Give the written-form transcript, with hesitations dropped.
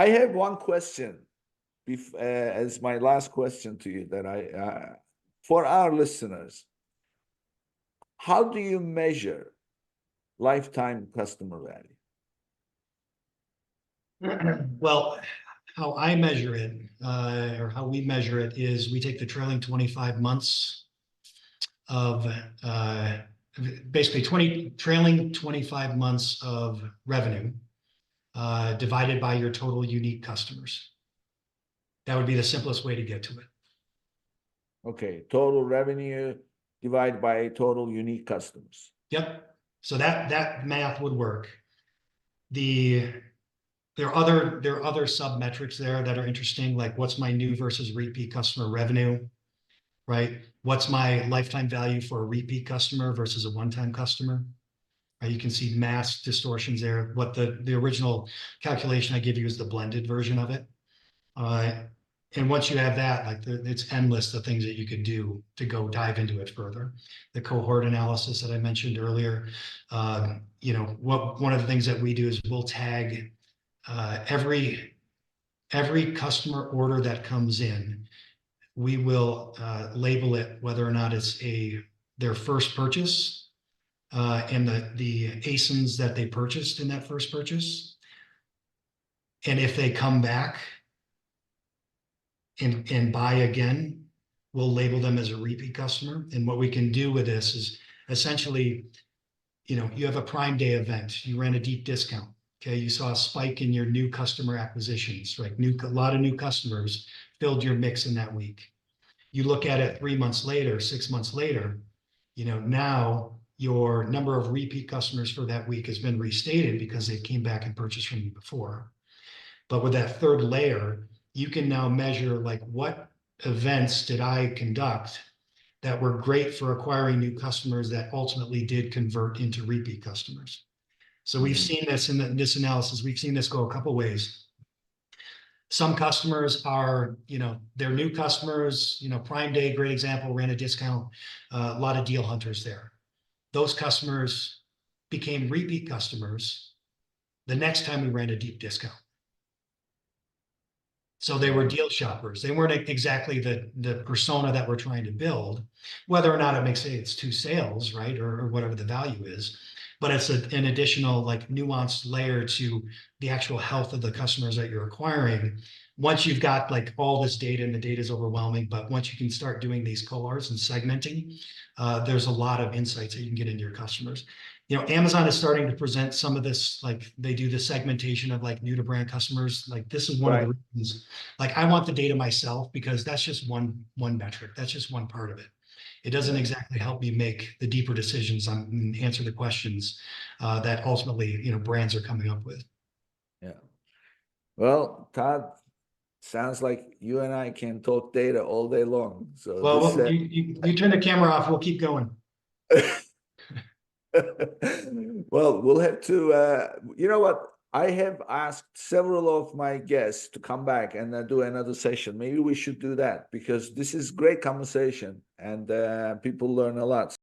I have one question as my last question to you that for our listeners, how do you measure lifetime customer value? Well, how I measure it, or how we measure it, is we take the trailing 25 months of basically trailing 25 months of revenue divided by your total unique customers. That would be the simplest way to get to it. Okay, total revenue divided by total unique customers. Yep. So that math would work. There are other sub metrics there that are interesting, like what's my new versus repeat customer revenue, right? What's my lifetime value for a repeat customer versus a one-time customer? You can see mass distortions there. What the original calculation I give you is the blended version of it. And once you have that, like it's endless the things that you could do to go dive into it further. The cohort analysis that I mentioned earlier, one of the things that we do is we'll tag every customer order that comes in. We will label it whether or not it's their first purchase and the ASINs that they purchased in that first purchase. And if they come back and buy again, we'll label them as a repeat customer. And what we can do with this is essentially, you have a Prime Day event, you ran a deep discount. Okay, you saw a spike in your new customer acquisitions, right? A lot of new customers filled your mix in that week. You look at it 3 months later, 6 months later, now your number of repeat customers for that week has been restated because they came back and purchased from you before. But with that third layer, you can now measure like what events did I conduct that were great for acquiring new customers that ultimately did convert into repeat customers. So we've seen this in this analysis. We've seen this go a couple ways. Some customers are, they're new customers, Prime Day, great example, ran a discount, a lot of deal hunters there. Those customers became repeat customers the next time we ran a deep discount. So they were deal shoppers. They weren't exactly the persona that we're trying to build, whether or not it makes it's two sales, right? Or whatever the value is. But it's an additional like nuanced layer to the actual health of the customers that you're acquiring. Once you've got like all this data, and the data is overwhelming, but once you can start doing these cohorts and segmenting, there's a lot of insights that you can get into your customers. Amazon is starting to present some of this, like they do the segmentation of like new to brand customers. Like this is one of the reasons, like I want the data myself because that's just one metric. That's just one part of it. It doesn't exactly help me make the deeper decisions and answer the questions that ultimately, brands are coming up with. Yeah. Well, Todd, sounds like you and I can talk data all day long. So well, you turn the camera off, we'll keep going. Well, we'll have to, you know what? I have asked several of my guests to come back and do another session. Maybe we should do that because this is great conversation and people learn a lot.